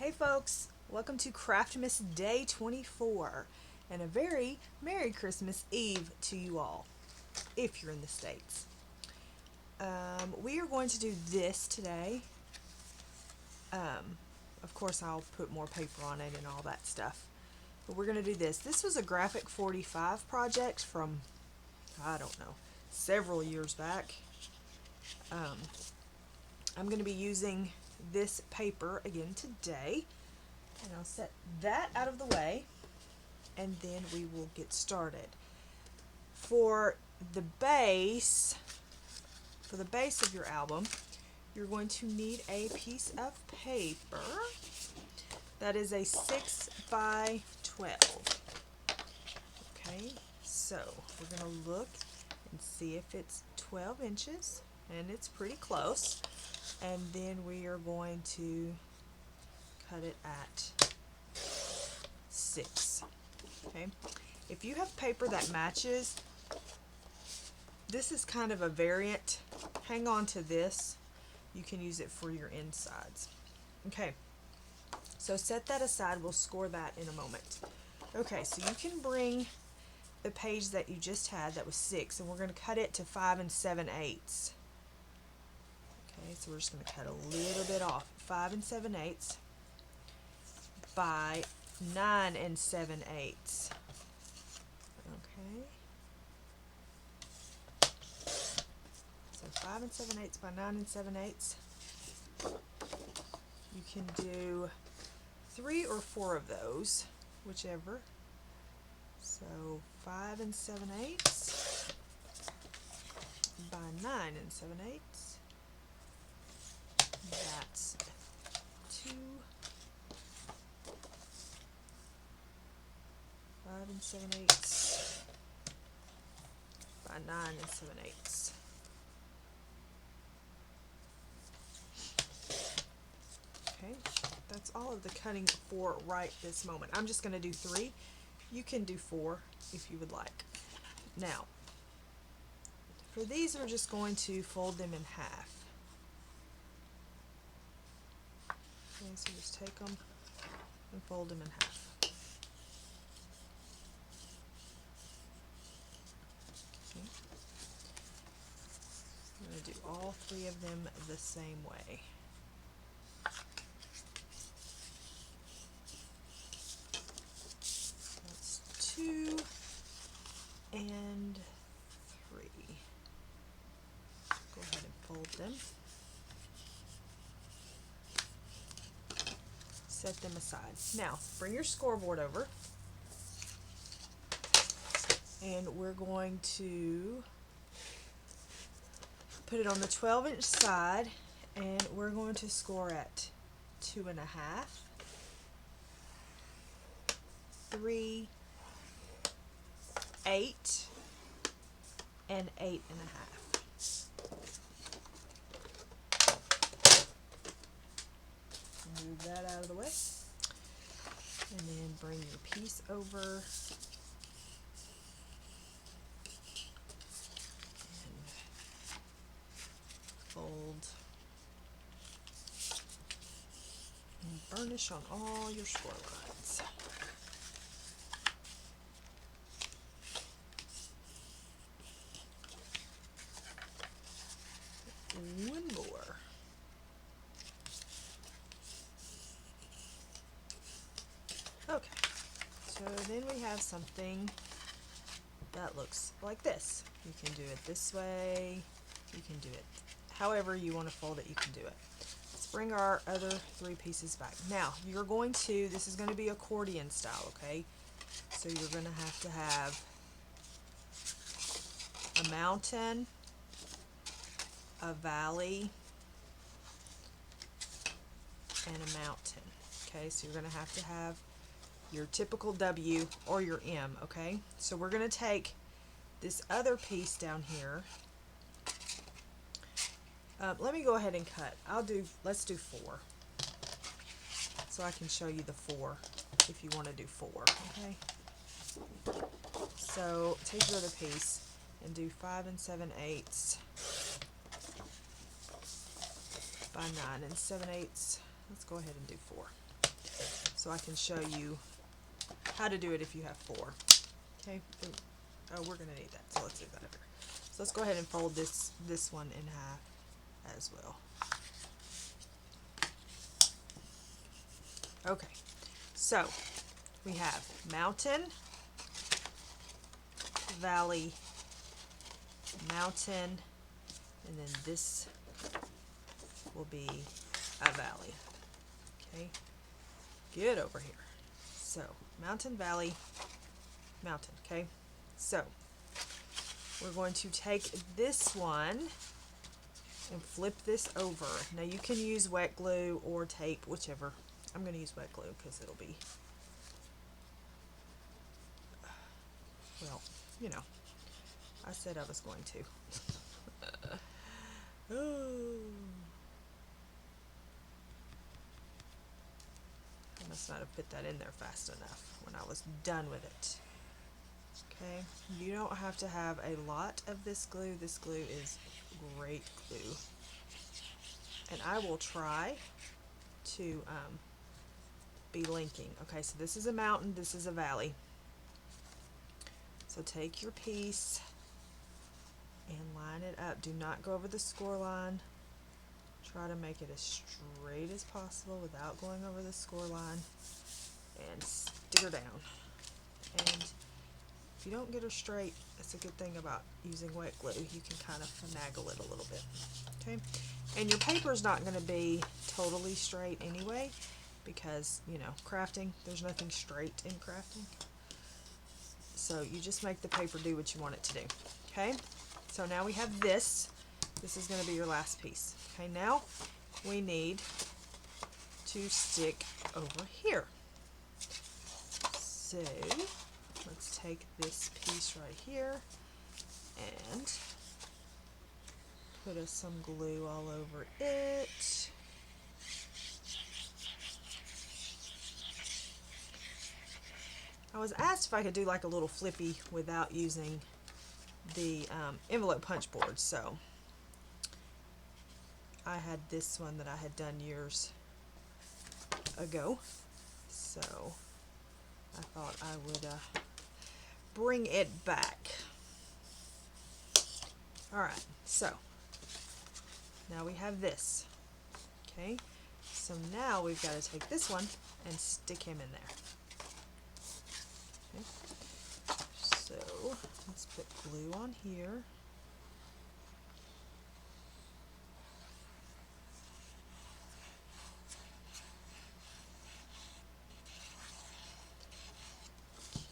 Hey folks, welcome to CRAFTmas Day 24 and a very Merry Christmas Eve to you all, if you're in the States. We are going to do this today. Of course I'll put more paper on it and all that stuff, but we're going to do this. This was a Graphic 45 project from, I don't know, several years back. I'm going to be using this paper again today, and I'll set that out of the way and then we will get started. For the base of your album, you're going to need a piece of paper that is a 6 by 12. Okay, so we're going to look and see if it's 12 inches, and it's pretty close. And then we are going to cut it at 6. Okay, if you have paper that matches, this is kind of a variant. Hang on to this. You can use it for your insides. Okay, so set that aside. We'll score that in a moment. Okay, so you can bring the page that you just had that was 6, and we're going to cut it to 5 7/8. Okay, so we're just going to cut a little bit off. 5 7/8 by 9 7/8. Okay. So 5 7/8 by 9 7/8. You can do 3 or 4 of those, whichever. So 5 7/8 by 9 7/8. That's 2, 5 7/8 by 9 7/8. Okay, that's all of the cutting for right this moment. I'm just going to do 3. You can do 4 if you would like. Now, for these, we're just going to fold them in half. Okay, so just take them and fold them in half. Okay. I'm going to do all 3 of them the same way. That's 2 and 3. Go ahead and fold them. Set them aside. Now, bring your scoreboard over, and we're going to put it on the 12-inch side, and we're going to score at 2.5, 3, 8, and 8.5. Move that out of the way, and then bring your piece over and fold and burnish on all your score lines. One more. Okay, so then we have something that looks like this. You can do it this way, you can do it however you want to fold it, you can do it. Let's bring our other 3 pieces back. Now, you're going to, this is going to be accordion style, okay? So you're going to have a mountain, a valley, and a mountain. Okay, so you're going to have your typical W or your M, okay? So we're going to take this other piece down here. Let me go ahead and cut. Let's do 4. So I can show you the 4 if you want to do 4, okay? So take your other piece and do 5 7/8 by 9 7/8. Let's go ahead and do 4. so I can show you how to do it if you have 4. Okay. Oh, we're going to need that, so let's do that over. So let's go ahead and fold this one in half as well. Okay, so we have mountain, valley, mountain, and then this will be a valley. Okay, get over here. So mountain, valley, mountain. Okay, so we're going to take this one and flip this over. Now you can use wet glue or tape, whichever. I'm going to use wet glue because it'll be, well, you know, I said I was going to. Oh. I must not have put that in there fast enough when I was done with it. Okay, you don't have to have a lot of this glue. This glue is great glue. And I will try to be linking. Okay, so this is a mountain, this is a valley. So take your piece and line it up. Do not go over the score line. Try to make it as straight as possible without going over the score line, and stick her down. And if you don't get her straight, that's a good thing about using wet glue. You can kind of finagle it a little bit. Okay, and your paper is not going to be totally straight anyway, because, you know, crafting, there's nothing straight in crafting. So you just make the paper do what you want it to do. Okay, so now we have this. This is going to be your last piece. Okay, now we need to stick over here. So let's take this piece right here and put some glue all over it. I was asked if I could do like a little flippy without using the envelope punch board, so I had this one that I had done years ago, so I thought I would bring it back. Alright, so now we have this. Okay, so now we've got to take this one and stick him in there. Okay. So let's put glue on here.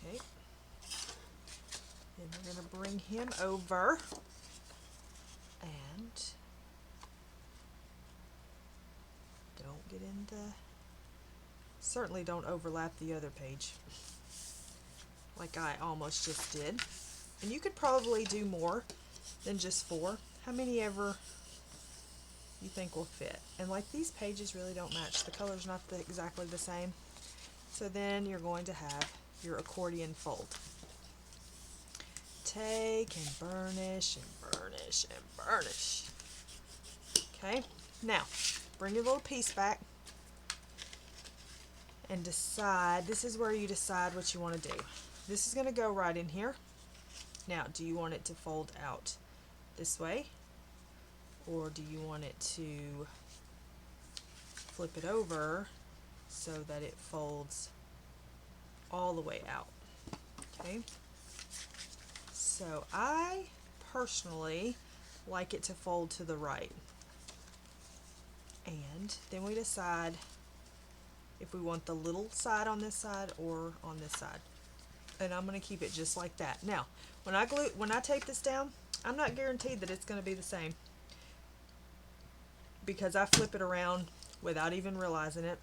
Okay. Then we're going to bring him over and don't get into, certainly don't overlap the other page like I almost just did. And you could probably do more than just 4. How many ever you think will fit? And like these pages really don't match. The color's not exactly the same. So then you're going to have your accordion fold. Take and burnish and burnish and burnish. Okay, now bring your little piece back and decide. This is where you decide what you want to do. This is going to go right in here. Now, do you want it to fold out this way, or do you want it to flip it over so that it folds all the way out? Okay, so I personally like it to fold to the right, and then we decide if we want the little side on this side or on this side. And I'm going to keep it just like that. Now, when I tape this down, I'm not guaranteed that it's going to be the same, because I flip it around without even realizing it,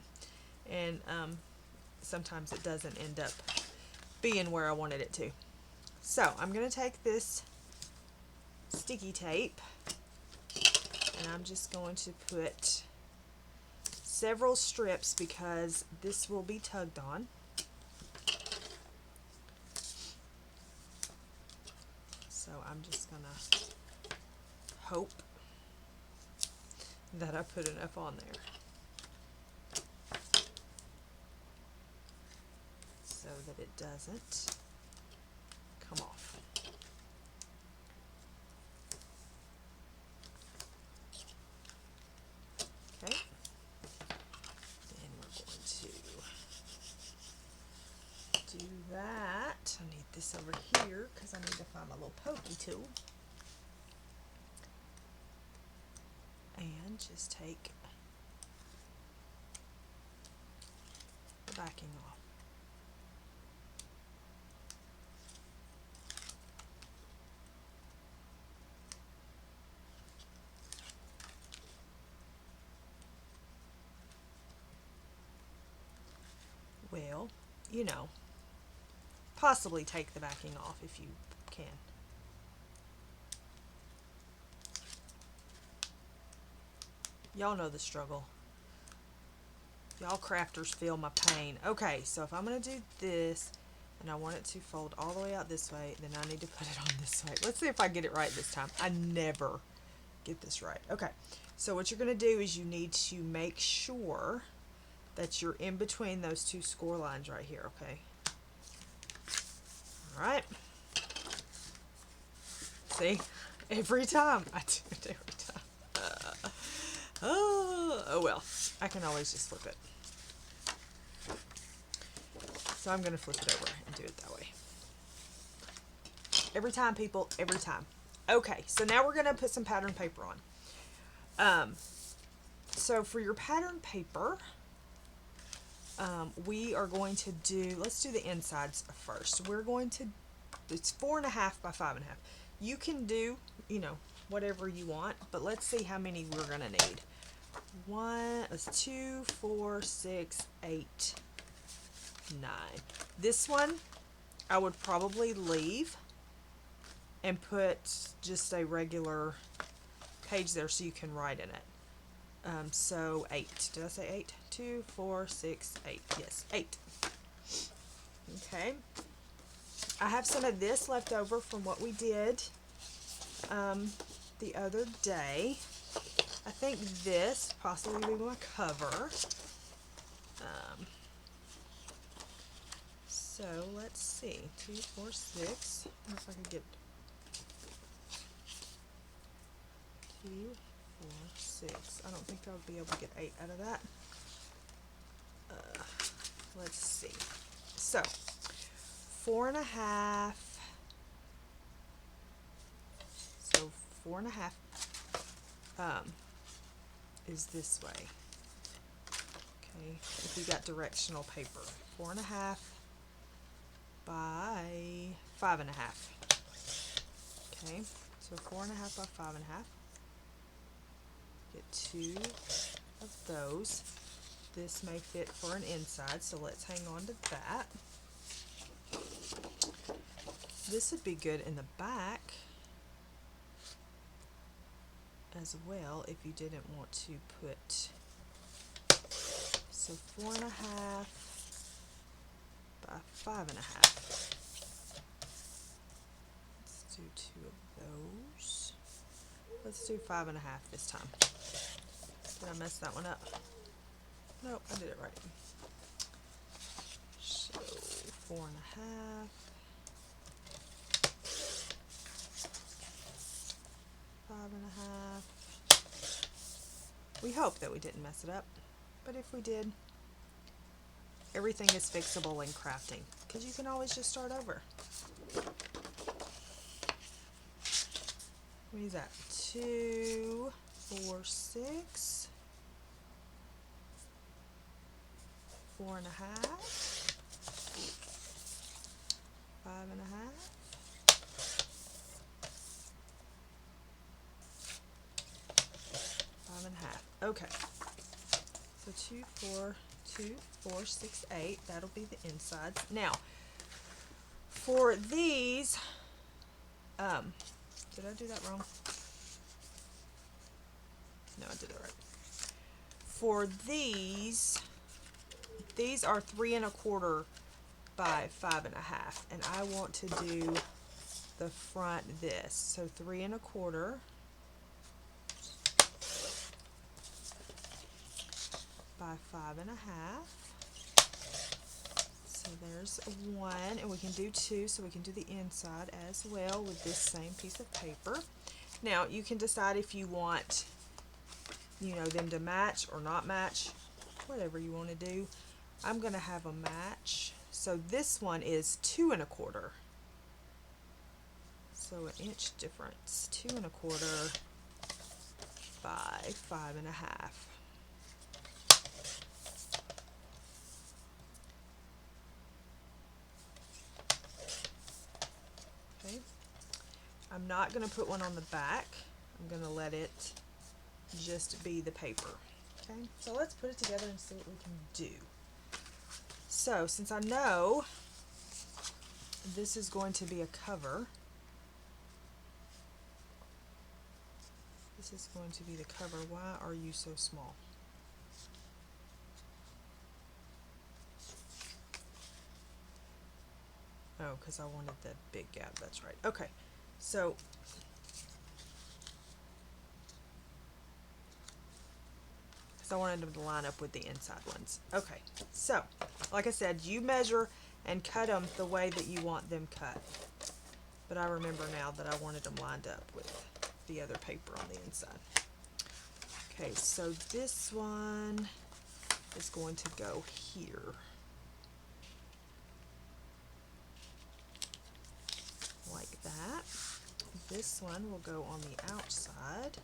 and sometimes it doesn't end up being where I wanted it to. So I'm going to take this sticky tape and I'm just going to put several strips because this will be tugged on. So I'm just going to hope that I put enough on there. that it doesn't come off. Okay, and we're going to do that. I need this over here because I need to find my little pokey tool. And just take the backing off. Well, you know, possibly take the backing off if you can. Y'all know the struggle. Y'all crafters feel my pain. Okay, so if I'm going to do this and I want it to fold all the way out this way, then I need to put it on this way. Let's see if I get it right this time. I never get this right. Okay, so what you're going to do is you need to make sure that you're in between those two score lines right here, okay? All right. See? Every time. I do it every time. Oh well. I can always just flip it. So I'm going to flip it over and do it that way. Every time, people. Every time. Okay, so now we're going to put some pattern paper on. So for your pattern paper, we are going to do, let's do the insides first. We're going to, it's 4.5 by 5.5. You can do, you know, whatever you want, but let's see how many we're going to need. 2, 4, 6, 8, 9. This one I would probably leave and put just a regular page there so you can write in it. So 8. Did I say 8? 2, 4, 6, 8. Yes, 8. Okay. I have some of this left over from what we did the other day. I think this possibly will be my cover. So let's see. 2, 4, 6. I wonder if I can get 2, 4, 6. I don't think I would be able to get 8 out of that. Let's see. So 4.5. So 4.5 is this way. Okay, if you got directional paper, 4.5 by 5.5. Okay, so 4.5 by 5.5. Get 2 of those. This may fit for an inside, so let's hang on to that. This would be good in the back as well if you didn't want to put, so 4.5 by 5.5. Let's do 2 of those. Let's do 5.5 this time. Did I mess that one up? Nope, I did it right. So 4.5. 5.5. We hope that we didn't mess it up, but if we did, everything is fixable in crafting because you can always just start over. What is that? 2, 4, 6, 4.5, 5.5. 5.5. Okay. So 2, 4, 6, 8. That'll be the insides. Now, for these, did I do that wrong? No, I did it right. For these are 3 1/4 by 5.5, and I want to do the front this. So 3 1/4 by 5.5. So So there's one, and we can do two, so we can do the inside as well with this same piece of paper. Now you can decide if you want, you know, them to match or not match, whatever you want to do. I'm gonna have a match. So this one is 2 1/4. So an inch difference. 2 1/4 by 5 1/2. Okay. I'm not going to put one on the back. I'm going to let it just be the paper. Okay, so let's put it together and see what we can do. So since I know this is going to be a cover, this is going to be the cover. Why are you so small? Oh, because I wanted the big gap. That's right. Okay, so I wanted them to line up with the inside ones. Okay, so like I said, you measure and cut them the way that you want them cut. But I remember now that I wanted them lined up with the other paper on the inside. Okay, so this one is going to go here. Like that. This one will go on the outside.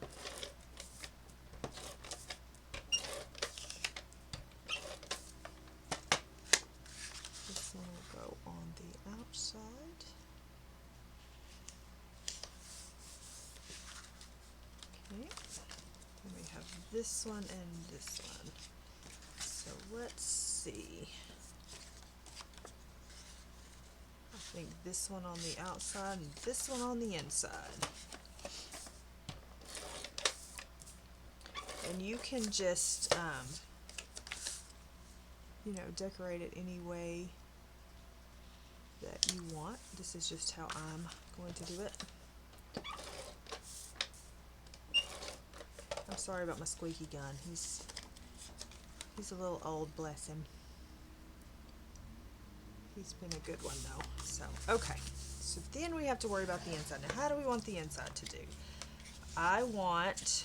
This one will go on the outside. Okay. Then we have this one and this one. So let's see. I think this one on the outside and this one on the inside. And you can just, you know, decorate it any way that you want. This is just how I'm going to do it. I'm sorry about my squeaky gun. He's a little old, bless him. He's been a good one though. So, okay. So then we have to worry about the inside. Now, how do we want the inside to do? I want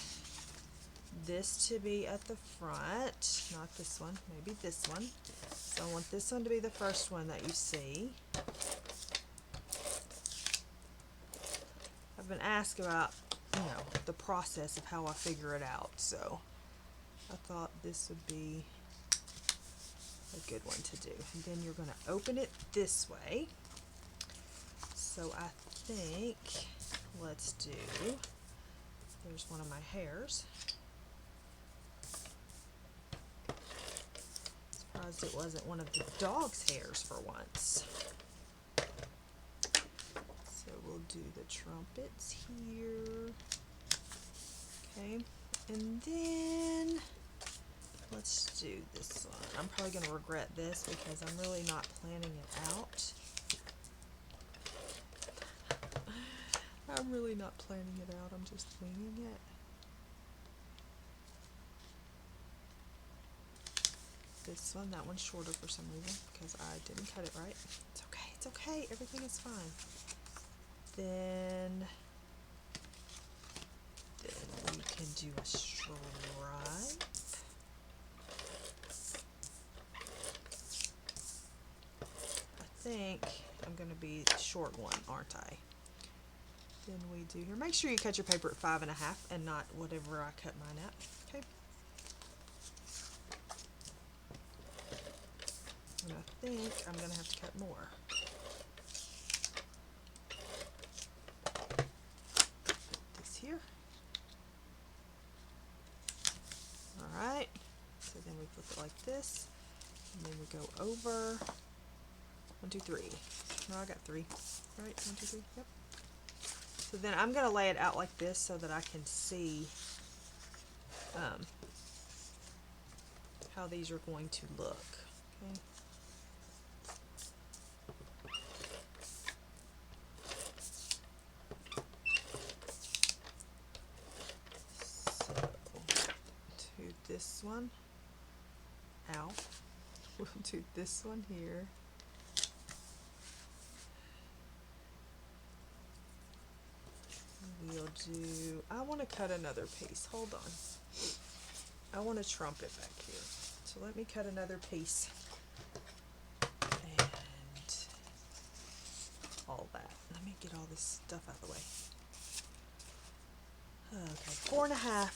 this to be at the front, not this one, maybe this one. So I want this one to be the first one that you see. I've been asked about, you know, the process of how I figure it out, so I thought this would be a good one to do. And then you're going to open it this way. So I think, let's do, there's one of my hairs. Surprised it wasn't one of the dog's hairs for once. So we'll do the trumpets here. Okay, and then let's do this one. I'm probably going to regret this because I'm really not planning it out. I'm really not planning it out. I'm just winging it. This one, that one's shorter for some reason because I didn't cut it right. It's okay. It's okay. Everything is fine. Then we can do a stripe. I think I'm going to be the short one, aren't I? Then we do here. Make sure you cut your paper at 5 1/2 and not whatever I cut mine at. Okay. And I think I'm going to have to cut more. This here. Alright. So then we flip it like this. And then we go over. 1, 2, 3. No, I got 3. Right? 1, 2, 3. Yep. So then I'm going to lay it out like this so that I can see how these are going to look. Okay. So to this one, ow, we'll do this one here. we'll do, I want to cut another piece. Hold on. I want a trumpet back here. So let me cut another piece. And all that. Let me get all this stuff out of the way. Okay, 4.5.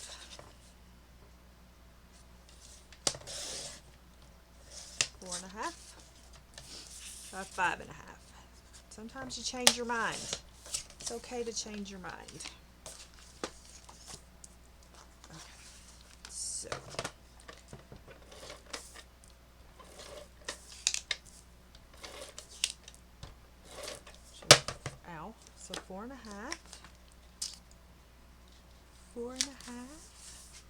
4.5. 5.5. Sometimes you change your mind. It's okay to change your mind. Okay, so ow. So 4.5. 4.5.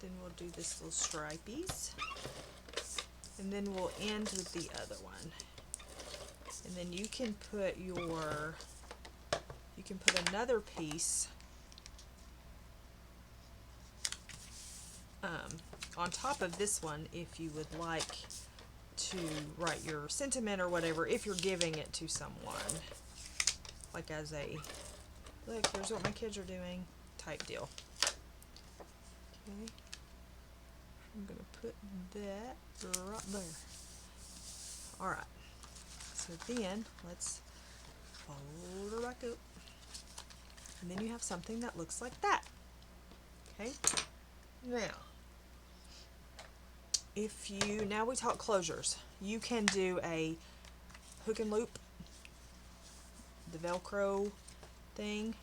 Then we'll do this little stripies. And then we'll end with the other one. And then you can put your, you can put another piece on top of this one if you would like to write your sentiment or whatever, if you're giving it to someone. Like as a, look, here's what my kids are doing type deal. Okay. I'm going to put that right there. Alright. So then, let's fold her back up. And then you have something that looks like that. Okay? Now, if you, now we talk closures. You can do a hook and loop, the Velcro thing.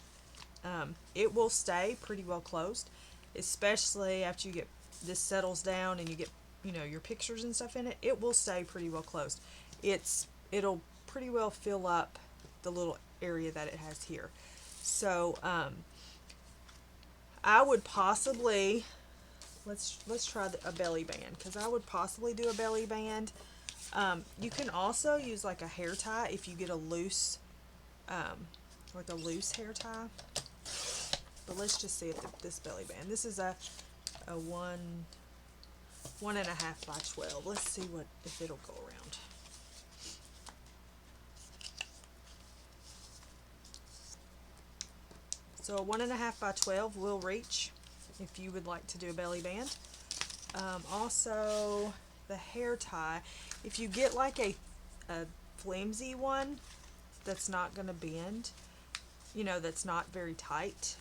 It will stay pretty well closed, especially after you get, this settles down and you get, you know, your pictures and stuff in it. It will stay pretty well closed. It'll pretty well fill up the little area that it has here. So I would possibly, let's try a belly band, because I would possibly do a belly band. You can also use like a hair tie if you get a loose, like a loose hair tie. But let's just see if this belly band. This is a 1.5 by 12. Let's see what if it'll go around. So a 1.5 by 12 will reach if you would like to do a belly band. Also, the hair tie, if you get like a flimsy one that's not going to bend, you know, that's not very tight.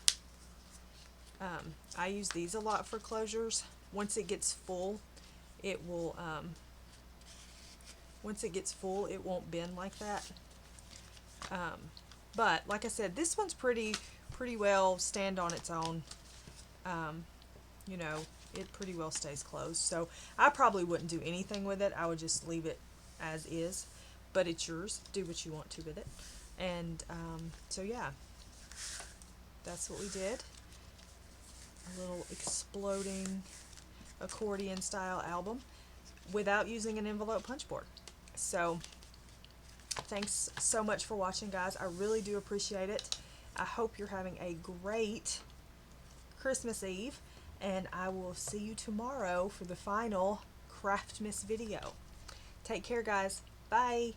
I use these a lot for closures. Once it gets full, it will, once it gets full, it won't bend like that. But like I said, this one's pretty well stand on its own. You know, it pretty well stays closed. So I probably wouldn't do anything with it. I would just leave it as is, but it's yours. Do what you want to with it. And so yeah, that's what we did. A little exploding accordion style album without using an envelope punch board. So thanks so much for watching, guys. I really do appreciate it. I hope you're having a great Christmas Eve, and I will see you tomorrow for the final CRAFTmas video. Take care, guys. Bye.